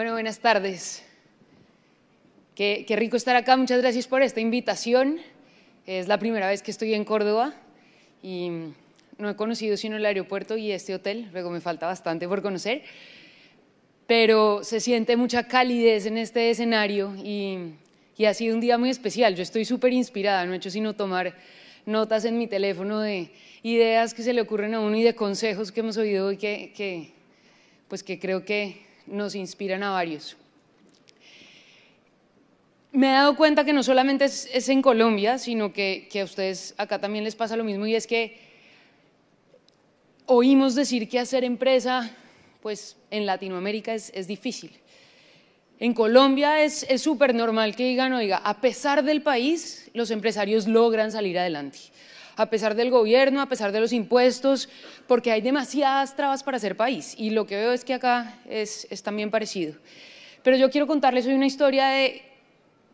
Bueno, buenas tardes. Qué rico estar acá. Muchas gracias por esta invitación. Es la primera vez que estoy en Córdoba y no he conocido sino el aeropuerto y este hotel. Luego me falta bastante por conocer. Pero se siente mucha calidez en este escenario y ha sido un día muy especial. Yo estoy súper inspirada, no he hecho sino tomar notas en mi teléfono de ideas que se le ocurren a uno y de consejos que hemos oído y que creo que nos inspiran a varios. Me he dado cuenta que no solamente es en Colombia, sino que a ustedes acá también les pasa lo mismo, y es que oímos decir que hacer empresa pues en Latinoamérica es difícil. En Colombia es súper normal que digan, oiga, a pesar del país, los empresarios logran salir adelante. A pesar del gobierno, a pesar de los impuestos, porque hay demasiadas trabas para hacer país. Y lo que veo es que acá es también parecido. Pero yo quiero contarles hoy una historia de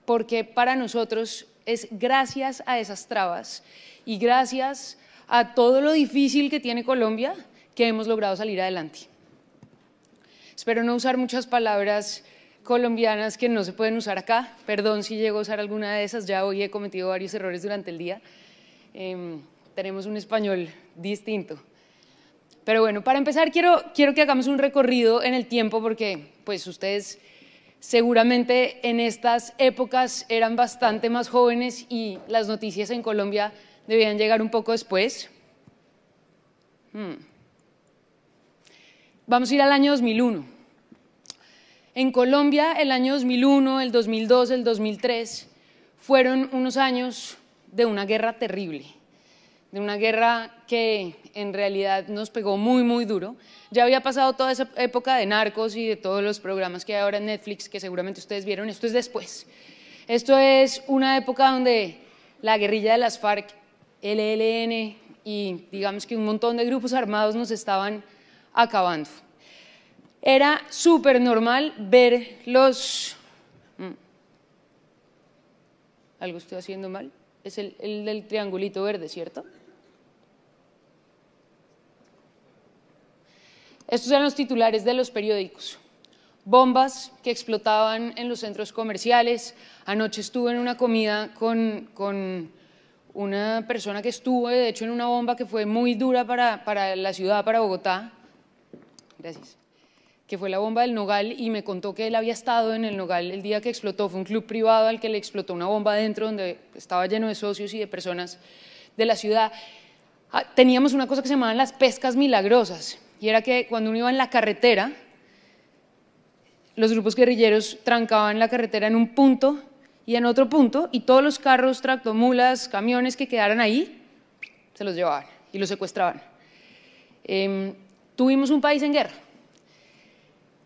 por qué para nosotros es gracias a esas trabas y gracias a todo lo difícil que tiene Colombia que hemos logrado salir adelante. Espero no usar muchas palabras colombianas que no se pueden usar acá. Perdón si llego a usar alguna de esas, ya hoy he cometido varios errores durante el día. Tenemos un español distinto. Pero bueno, para empezar quiero que hagamos un recorrido en el tiempo porque pues ustedes seguramente en estas épocas eran bastante más jóvenes y las noticias en Colombia debían llegar un poco después. Vamos a ir al año 2001. En Colombia el año 2001, el 2002, el 2003 fueron unos años de una guerra terrible, de una guerra que en realidad nos pegó muy, muy duro. Ya había pasado toda esa época de narcos y de todos los programas que hay ahora en Netflix, que seguramente ustedes vieron. Esto es después. Esto es una época donde la guerrilla de las FARC, el ELN y digamos que un montón de grupos armados nos estaban acabando. Era súper normal ver los... ¿Algo estoy haciendo mal? Es el del triangulito verde, ¿cierto? Estos eran los titulares de los periódicos. Bombas que explotaban en los centros comerciales. Anoche estuve en una comida con una persona que estuvo, de hecho, en una bomba que fue muy dura para la ciudad, para Bogotá. Gracias. Que fue la bomba del Nogal, y me contó que él había estado en el Nogal el día que explotó. Fue un club privado al que le explotó una bomba adentro donde estaba lleno de socios y de personas de la ciudad. Teníamos una cosa que se llamaban las pescas milagrosas, y era que cuando uno iba en la carretera, los grupos guerrilleros trancaban la carretera en un punto y en otro punto, y todos los carros, tractomulas, camiones que quedaran ahí, se los llevaban y los secuestraban. Tuvimos un país en guerra.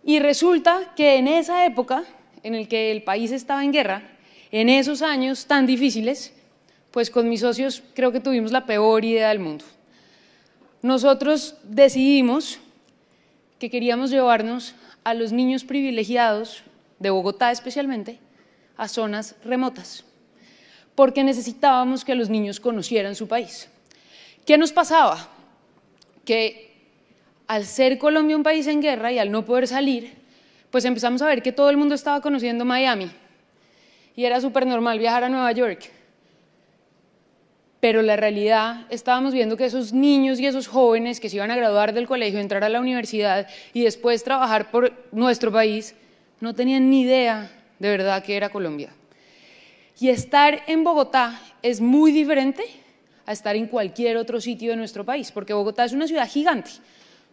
Y resulta que en esa época en el que el país estaba en guerra, en esos años tan difíciles, pues con mis socios creo que tuvimos la peor idea del mundo. Nosotros decidimos que queríamos llevarnos a los niños privilegiados, de Bogotá especialmente, a zonas remotas, porque necesitábamos que los niños conocieran su país. ¿Qué nos pasaba? Que al ser Colombia un país en guerra y al no poder salir, pues empezamos a ver que todo el mundo estaba conociendo Miami y era súper normal viajar a Nueva York. Pero la realidad, estábamos viendo que esos niños y esos jóvenes que se iban a graduar del colegio, entrar a la universidad y después trabajar por nuestro país, no tenían ni idea de verdad qué era Colombia. Y estar en Bogotá es muy diferente a estar en cualquier otro sitio de nuestro país, porque Bogotá es una ciudad gigante.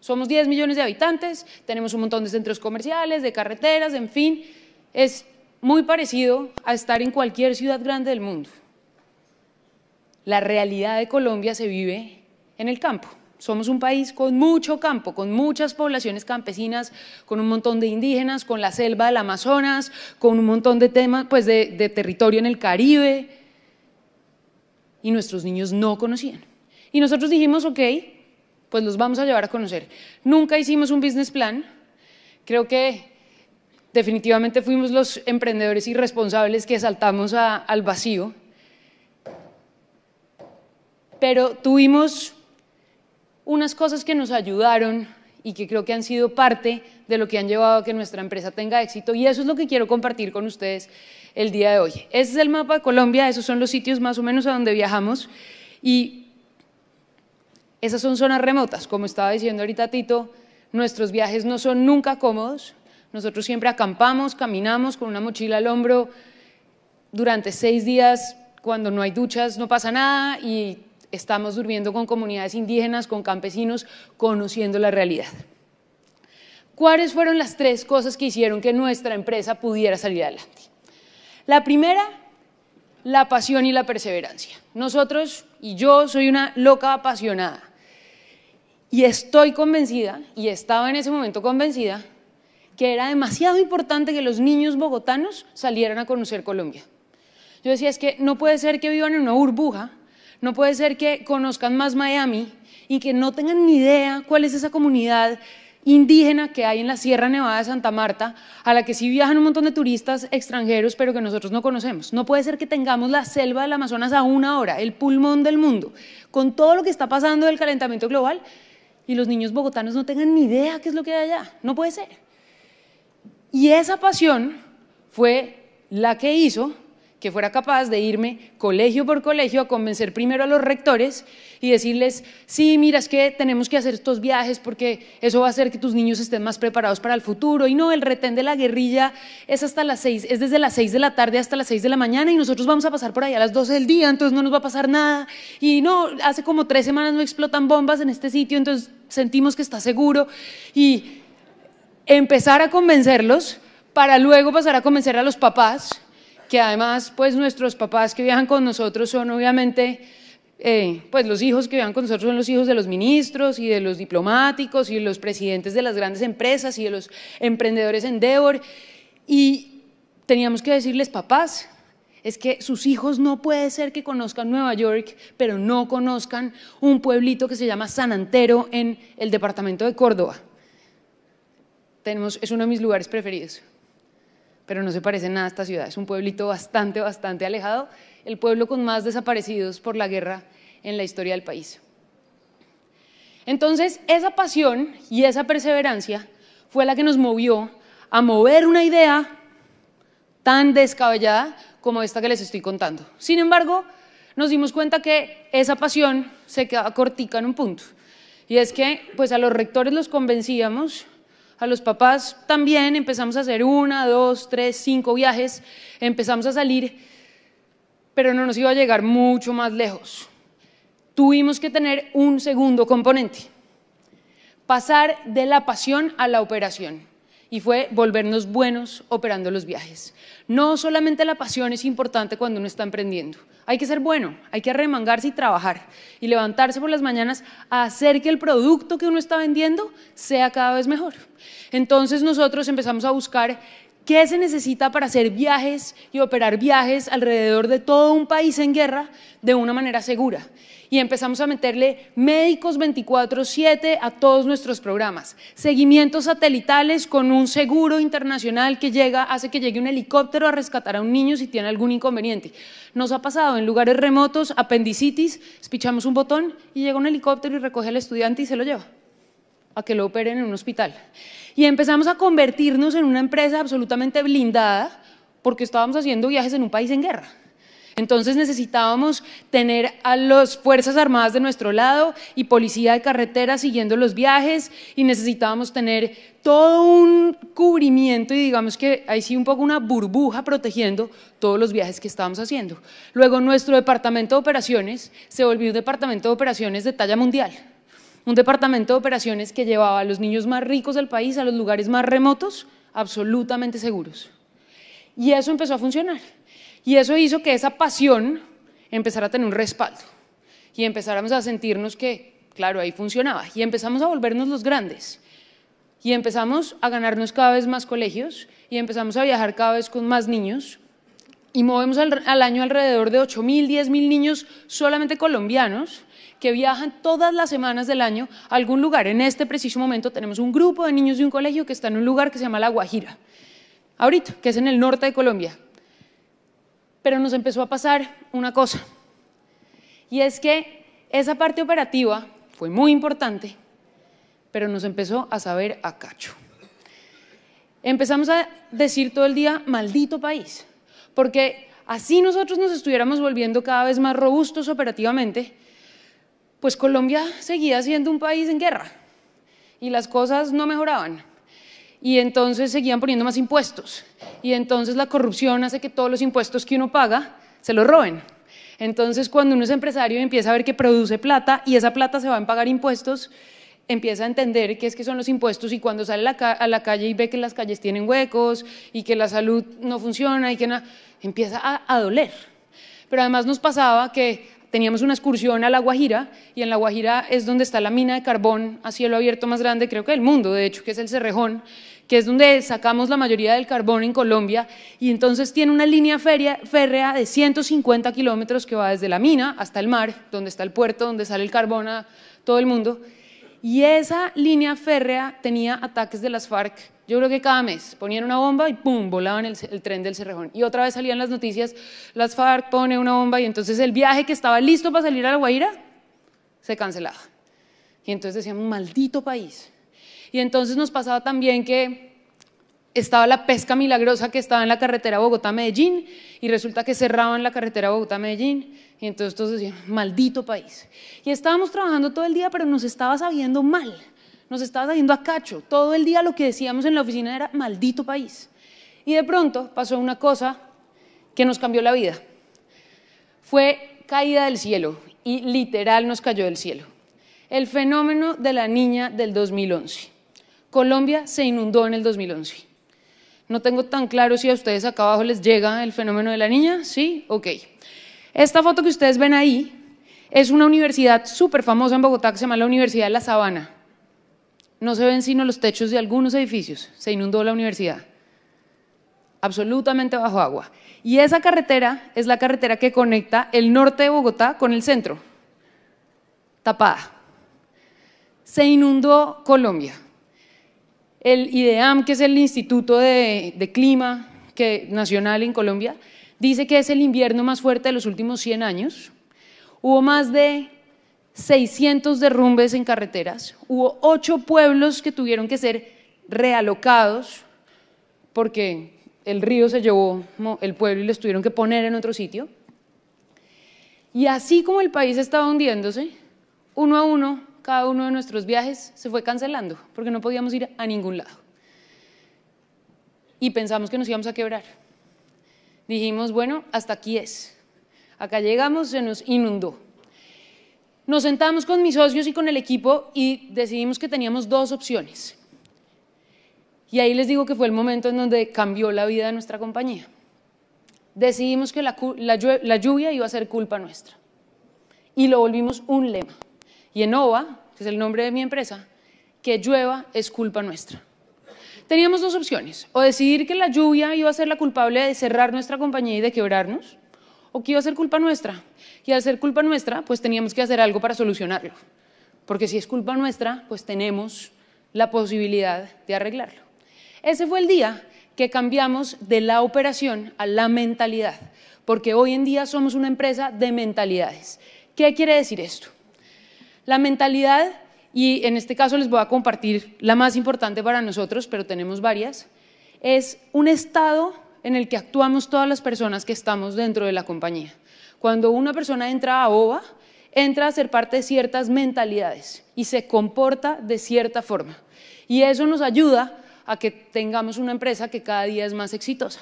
Somos 10 millones de habitantes, tenemos un montón de centros comerciales, de carreteras, en fin, es muy parecido a estar en cualquier ciudad grande del mundo. La realidad de Colombia se vive en el campo. Somos un país con mucho campo, con muchas poblaciones campesinas, con un montón de indígenas, con la selva del Amazonas, con un montón de temas, pues de territorio en el Caribe, y nuestros niños no conocían. Y nosotros dijimos, ok, pues los vamos a llevar a conocer. Nunca hicimos un business plan, creo que definitivamente fuimos los emprendedores irresponsables que saltamos al vacío, pero tuvimos unas cosas que nos ayudaron y que creo que han sido parte de lo que han llevado a que nuestra empresa tenga éxito, y eso es lo que quiero compartir con ustedes el día de hoy. Ese es el mapa de Colombia, esos son los sitios más o menos a donde viajamos, y esas son zonas remotas. Como estaba diciendo ahorita Tito, nuestros viajes no son nunca cómodos, nosotros siempre acampamos, caminamos con una mochila al hombro durante 6 días, cuando no hay duchas no pasa nada, y estamos durmiendo con comunidades indígenas, con campesinos, conociendo la realidad. ¿Cuáles fueron las 3 cosas que hicieron que nuestra empresa pudiera salir adelante? La primera, la pasión y la perseverancia. Nosotros, y yo soy una loca apasionada, y estoy convencida, y estaba en ese momento convencida, que era demasiado importante que los niños bogotanos salieran a conocer Colombia. Yo decía, es que no puede ser que vivan en una burbuja, no puede ser que conozcan más Miami y que no tengan ni idea cuál es esa comunidad indígena que hay en la Sierra Nevada de Santa Marta, a la que sí viajan un montón de turistas extranjeros, pero que nosotros no conocemos. No puede ser que tengamos la selva del Amazonas a 1 hora, el pulmón del mundo, con todo lo que está pasando del calentamiento global, y los niños bogotanos no tengan ni idea qué es lo que hay allá. No puede ser. Y esa pasión fue la que hizo que fuera capaz de irme colegio por colegio a convencer primero a los rectores y decirles, sí, mira, es que tenemos que hacer estos viajes porque eso va a hacer que tus niños estén más preparados para el futuro. Y no, el retén de la guerrilla es hasta las 6, es desde las 6 de la tarde hasta las 6 de la mañana y nosotros vamos a pasar por ahí a las 12 del día, entonces no nos va a pasar nada. Y no, hace como 3 semanas no explotan bombas en este sitio, entonces sentimos que está seguro. Y empezar a convencerlos para luego pasar a convencer a los papás, que además, pues nuestros papás que viajan con nosotros son obviamente, pues los hijos que viajan con nosotros son los hijos de los ministros y de los diplomáticos y de los presidentes de las grandes empresas y de los emprendedores Endeavor, y teníamos que decirles, papás, es que sus hijos no puede ser que conozcan Nueva York, pero no conozcan un pueblito que se llama San Antero en el departamento de Córdoba. Es uno de mis lugares preferidos, pero no se parece nada a esta ciudad, es un pueblito bastante alejado, el pueblo con más desaparecidos por la guerra en la historia del país. Entonces, esa pasión y esa perseverancia fue la que nos movió a mover una idea tan descabellada como esta que les estoy contando. Sin embargo, nos dimos cuenta que esa pasión se quedaba cortica en un punto, y es que pues a los rectores los convencíamos, a los papás también, empezamos a hacer 1, 2, 3, 5 viajes, empezamos a salir, pero no nos iba a llegar mucho más lejos. Tuvimos que tener un segundo componente, pasar de la pasión a la operación, y fue volvernos buenos operando los viajes. No solamente la pasión es importante cuando uno está emprendiendo, hay que ser bueno, hay que arremangarse y trabajar y levantarse por las mañanas a hacer que el producto que uno está vendiendo sea cada vez mejor. Entonces nosotros empezamos a buscar qué se necesita para hacer viajes y operar viajes alrededor de todo un país en guerra de una manera segura. Y empezamos a meterle médicos 24/7 a todos nuestros programas, seguimientos satelitales con un seguro internacional que hace que llegue un helicóptero a rescatar a un niño si tiene algún inconveniente. Nos ha pasado en lugares remotos, apendicitis, pichamos un botón y llega un helicóptero y recoge al estudiante y se lo lleva a que lo operen en un hospital. Y empezamos a convertirnos en una empresa absolutamente blindada porque estábamos haciendo viajes en un país en guerra. Entonces necesitábamos tener a las Fuerzas Armadas de nuestro lado y policía de carretera siguiendo los viajes, y necesitábamos tener todo un cubrimiento y digamos que ahí sí un poco una burbuja protegiendo todos los viajes que estábamos haciendo. Luego nuestro departamento de operaciones se volvió un departamento de operaciones de talla mundial, un departamento de operaciones que llevaba a los niños más ricos del país a los lugares más remotos absolutamente seguros. Y eso empezó a funcionar. Y eso hizo que esa pasión empezara a tener un respaldo y empezáramos a sentirnos que, claro, ahí funcionaba. Y empezamos a volvernos los grandes y empezamos a ganarnos cada vez más colegios y empezamos a viajar cada vez con más niños y movemos al año alrededor de 8.000, 10.000 niños solamente colombianos que viajan todas las semanas del año a algún lugar. En este preciso momento tenemos un grupo de niños de un colegio que está en un lugar que se llama La Guajira, ahorita, que es en el norte de Colombia. Pero nos empezó a pasar una cosa, y es que esa parte operativa fue muy importante, pero nos empezó a saber a cacho. Empezamos a decir todo el día, maldito país, porque así nosotros nos estuviéramos volviendo cada vez más robustos operativamente, pues Colombia seguía siendo un país en guerra y las cosas no mejoraban. Y entonces seguían poniendo más impuestos. Y entonces la corrupción hace que todos los impuestos que uno paga se los roben. Entonces cuando uno es empresario y empieza a ver que produce plata y esa plata se va a pagar impuestos, empieza a entender qué es que son los impuestos, y cuando sale a la calle y ve que las calles tienen huecos y que la salud no funciona y que empieza a doler. Pero además nos pasaba que teníamos una excursión a La Guajira, y en La Guajira es donde está la mina de carbón a cielo abierto más grande, creo que del mundo, de hecho, que es el Cerrejón, que es donde sacamos la mayoría del carbón en Colombia, y entonces tiene una línea férrea de 150 kilómetros que va desde la mina hasta el mar, donde está el puerto, donde sale el carbón a todo el mundo. Y esa línea férrea tenía ataques de las FARC, yo creo que cada mes ponían una bomba y ¡pum!, volaban el tren del Cerrejón. Y otra vez salían las noticias, las FARC pone una bomba, y entonces el viaje que estaba listo para salir a La Guajira se cancelaba. Y entonces decíamos, maldito país. Y entonces nos pasaba también que estaba la pesca milagrosa que estaba en la carretera Bogotá-Medellín, y resulta que cerraban la carretera Bogotá-Medellín, y entonces todos decían, maldito país. Y estábamos trabajando todo el día, pero nos estaba sabiendo mal, nos estaba sabiendo a cacho. Todo el día lo que decíamos en la oficina era, maldito país. Y de pronto pasó una cosa que nos cambió la vida. Fue caída del cielo, y literal nos cayó del cielo. El fenómeno de la niña del 2011. Colombia se inundó en el 2011. No tengo tan claro si a ustedes acá abajo les llega el fenómeno de la niña. ¿Sí? Ok. Esta foto que ustedes ven ahí es una universidad súper famosa en Bogotá que se llama la Universidad de La Sabana. No se ven sino los techos de algunos edificios. Se inundó la universidad. Absolutamente bajo agua. Y esa carretera es la carretera que conecta el norte de Bogotá con el centro. Tapada. Se inundó Colombia. El IDEAM, que es el Instituto de Clima nacional en Colombia, dice que es el invierno más fuerte de los últimos 100 años. Hubo más de 600 derrumbes en carreteras, hubo 8 pueblos que tuvieron que ser realocados porque el río se llevó el pueblo y los tuvieron que poner en otro sitio. Y así como el país estaba hundiéndose, uno a uno, cada uno de nuestros viajes se fue cancelando porque no podíamos ir a ningún lado. Y pensamos que nos íbamos a quebrar. Dijimos, bueno, hasta aquí es. Acá llegamos, se nos inundó. Nos sentamos con mis socios y con el equipo y decidimos que teníamos 2 opciones. Y ahí les digo que fue el momento en donde cambió la vida de nuestra compañía. Decidimos que la lluvia iba a ser culpa nuestra. Y lo volvimos un lema. Y Enova, que es el nombre de mi empresa, que llueva es culpa nuestra. Teníamos 2 opciones, o decidir que la lluvia iba a ser la culpable de cerrar nuestra compañía y de quebrarnos, o que iba a ser culpa nuestra. Y al ser culpa nuestra, pues teníamos que hacer algo para solucionarlo. Porque si es culpa nuestra, pues tenemos la posibilidad de arreglarlo. Ese fue el día que cambiamos de la operación a la mentalidad, porque hoy en día somos una empresa de mentalidades. ¿Qué quiere decir esto? La mentalidad, y en este caso les voy a compartir la más importante para nosotros, pero tenemos varias, es un estado en el que actuamos todas las personas que estamos dentro de la compañía. Cuando una persona entra a OVA, entra a ser parte de ciertas mentalidades y se comporta de cierta forma. Y eso nos ayuda a que tengamos una empresa que cada día es más exitosa.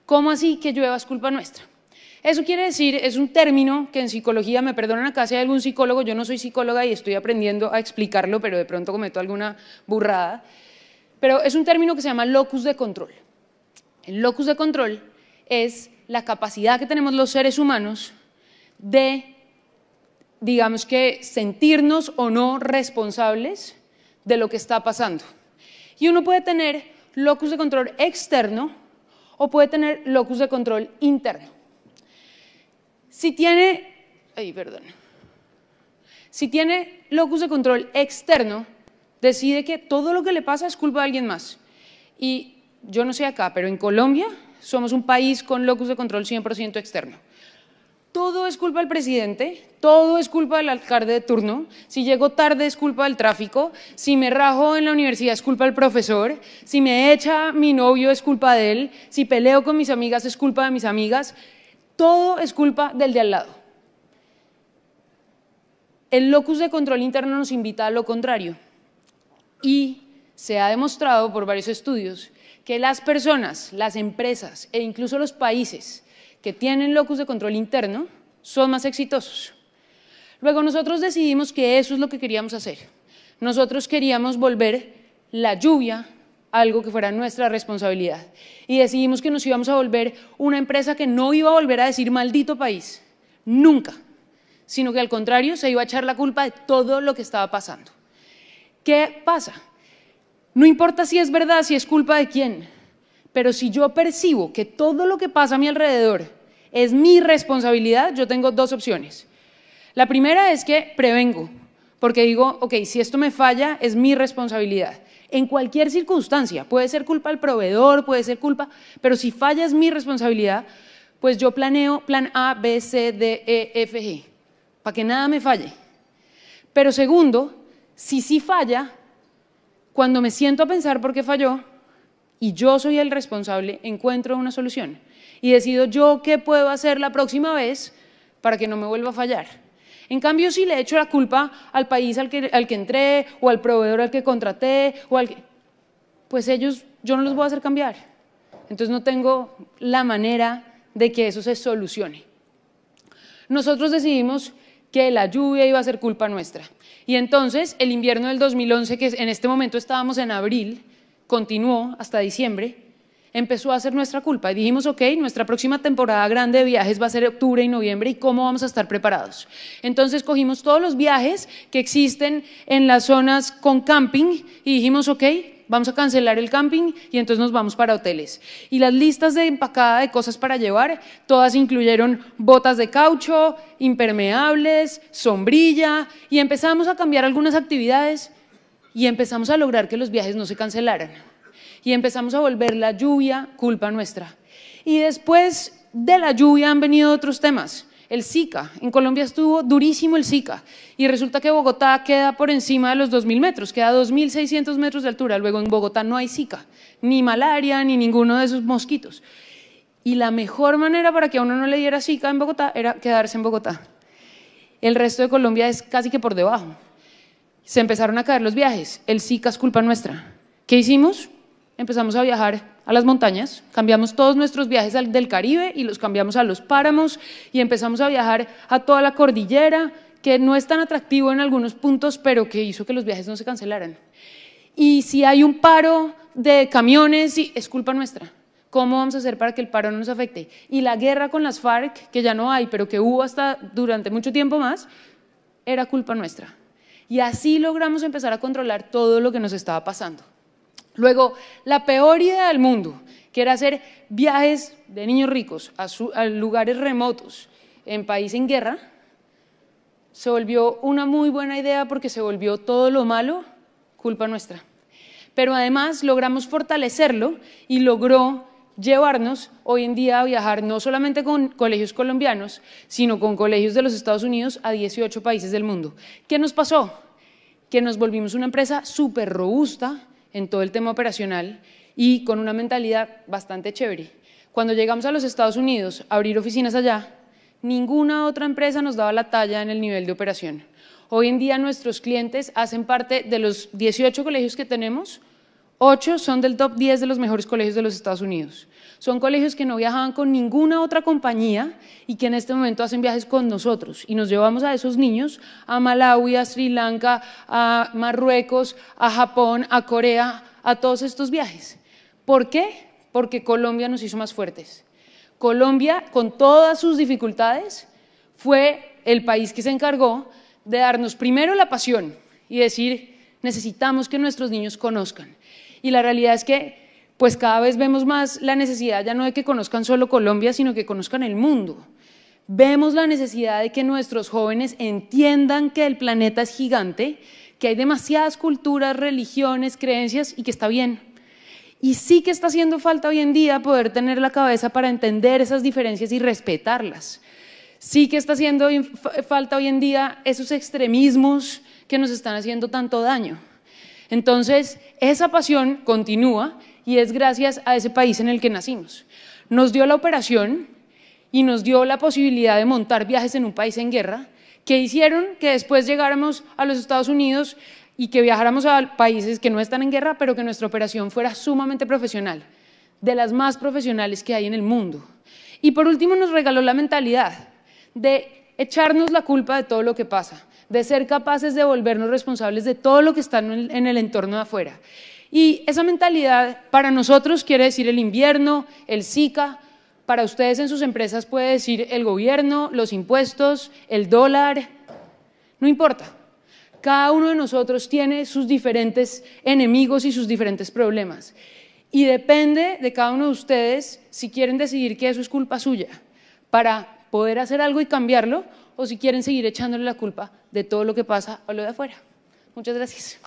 ¿Cómo así que llueva es culpa nuestra? Eso quiere decir, es un término que en psicología, me perdonan acá si hay algún psicólogo, yo no soy psicóloga y estoy aprendiendo a explicarlo, pero de pronto cometo alguna burrada, pero es un término que se llama locus de control. El locus de control es la capacidad que tenemos los seres humanos de, digamos que, sentirnos o no responsables de lo que está pasando. Y uno puede tener locus de control externo o puede tener locus de control interno. Si tiene locus de control externo, decide que todo lo que le pasa es culpa de alguien más. Y yo no sé acá, pero en Colombia somos un país con locus de control 100% externo. todo es culpa del presidente, todo es culpa del alcalde de turno, si llego tarde es culpa del tráfico, si me rajo en la universidad es culpa del profesor, si me echa mi novio es culpa de él, si peleo con mis amigas es culpa de mis amigas, todo es culpa del de al lado. El locus de control interno nos invita a lo contrario y se ha demostrado por varios estudios que las personas, las empresas e incluso los países que tienen locus de control interno son más exitosos. Luego nosotros decidimos que eso es lo que queríamos hacer. Nosotros queríamos volver la lluvia algo que fuera nuestra responsabilidad y decidimos que nos íbamos a volver una empresa que no iba a volver a decir maldito país, nunca, sino que al contrario se iba a echar la culpa de todo lo que estaba pasando. ¿Qué pasa? No importa si es verdad, si es culpa de quién, pero si yo percibo que todo lo que pasa a mi alrededor es mi responsabilidad, yo tengo dos opciones. La primera es que prevengo, porque digo, ok, si esto me falla, es mi responsabilidad. En cualquier circunstancia, puede ser culpa del proveedor, puede ser culpa, pero si falla es mi responsabilidad, pues yo planeo plan A, B, C, D, E, F, G, para que nada me falle. Pero segundo, si sí falla, cuando me siento a pensar por qué falló y yo soy el responsable, encuentro una solución y decido yo qué puedo hacer la próxima vez para que no me vuelva a fallar. En cambio, si le echo la culpa al país al que entré o al proveedor al que contraté, pues ellos, yo no los voy a hacer cambiar. Entonces no tengo la manera de que eso se solucione. Nosotros decidimos que la lluvia iba a ser culpa nuestra. Y entonces el invierno del 2011, que en este momento estábamos en abril, continuó hasta diciembre, empezó a ser nuestra culpa y dijimos, ok, nuestra próxima temporada grande de viajes va a ser octubre y noviembre y ¿cómo vamos a estar preparados? Entonces cogimos todos los viajes que existen en las zonas con camping y dijimos, ok, vamos a cancelar el camping y entonces nos vamos para hoteles. Y las listas de empacada de cosas para llevar, todas incluyeron botas de caucho, impermeables, sombrilla y empezamos a cambiar algunas actividades y empezamos a lograr que los viajes no se cancelaran. Y empezamos a volver la lluvia culpa nuestra. Y después de la lluvia han venido otros temas. El Zika, en Colombia estuvo durísimo el Zika y resulta que Bogotá queda por encima de los 2.000 metros, queda a 2.600 metros de altura, luego en Bogotá no hay Zika, ni malaria, ni ninguno de esos mosquitos. Y la mejor manera para que a uno no le diera Zika en Bogotá era quedarse en Bogotá. El resto de Colombia es casi que por debajo. Se empezaron a caer los viajes, el Zika es culpa nuestra. ¿Qué hicimos? Empezamos a viajar a las montañas, cambiamos todos nuestros viajes del Caribe y los cambiamos a los páramos y empezamos a viajar a toda la cordillera, que no es tan atractivo en algunos puntos, pero que hizo que los viajes no se cancelaran. Y si hay un paro de camiones, es culpa nuestra. ¿Cómo vamos a hacer para que el paro no nos afecte? Y la guerra con las FARC, que ya no hay, pero que hubo hasta durante mucho tiempo más, era culpa nuestra. Y así logramos empezar a controlar todo lo que nos estaba pasando. Luego, la peor idea del mundo, que era hacer viajes de niños ricos a lugares remotos en país en guerra, se volvió una muy buena idea porque se volvió todo lo malo culpa nuestra. Pero además logramos fortalecerlo y logró llevarnos hoy en día a viajar no solamente con colegios colombianos, sino con colegios de los Estados Unidos a 18 países del mundo. ¿Qué nos pasó? Que nos volvimos una empresa súper robusta en todo el tema operacional y con una mentalidad bastante chévere. Cuando llegamos a los Estados Unidos a abrir oficinas allá, ninguna otra empresa nos daba la talla en el nivel de operación. Hoy en día nuestros clientes hacen parte de los 18 colegios que tenemos, 8 son del top 10 de los mejores colegios de los Estados Unidos. Son colegios que no viajaban con ninguna otra compañía y que en este momento hacen viajes con nosotros. Y nos llevamos a esos niños a Malawi, a Sri Lanka, a Marruecos, a Japón, a Corea, a todos estos viajes. ¿Por qué? Porque Colombia nos hizo más fuertes. Colombia, con todas sus dificultades, fue el país que se encargó de darnos primero la pasión y decir, necesitamos que nuestros niños conozcan. Y la realidad es que pues cada vez vemos más la necesidad ya no de que conozcan solo Colombia, sino que conozcan el mundo. Vemos la necesidad de que nuestros jóvenes entiendan que el planeta es gigante, que hay demasiadas culturas, religiones, creencias y que está bien. Y sí que está haciendo falta hoy en día poder tener la cabeza para entender esas diferencias y respetarlas. sí que está haciendo falta hoy en día esos extremismos que nos están haciendo tanto daño. Entonces, esa pasión continúa y es gracias a ese país en el que nacimos. Nos dio la operación y nos dio la posibilidad de montar viajes en un país en guerra que hicieron que después llegáramos a los Estados Unidos y que viajáramos a países que no están en guerra, pero que nuestra operación fuera sumamente profesional, de las más profesionales que hay en el mundo. Y por último nos regaló la mentalidad de echarnos la culpa de todo lo que pasa, de ser capaces de volvernos responsables de todo lo que está en el entorno de afuera. Y esa mentalidad para nosotros quiere decir el invierno, el Zika, para ustedes en sus empresas puede decir el gobierno, los impuestos, el dólar, no importa. Cada uno de nosotros tiene sus diferentes enemigos y sus diferentes problemas. Y depende de cada uno de ustedes si quieren decidir que eso es culpa suya para poder hacer algo y cambiarlo, o si quieren seguir echándole la culpa de todo lo que pasa a lo de afuera. Muchas gracias.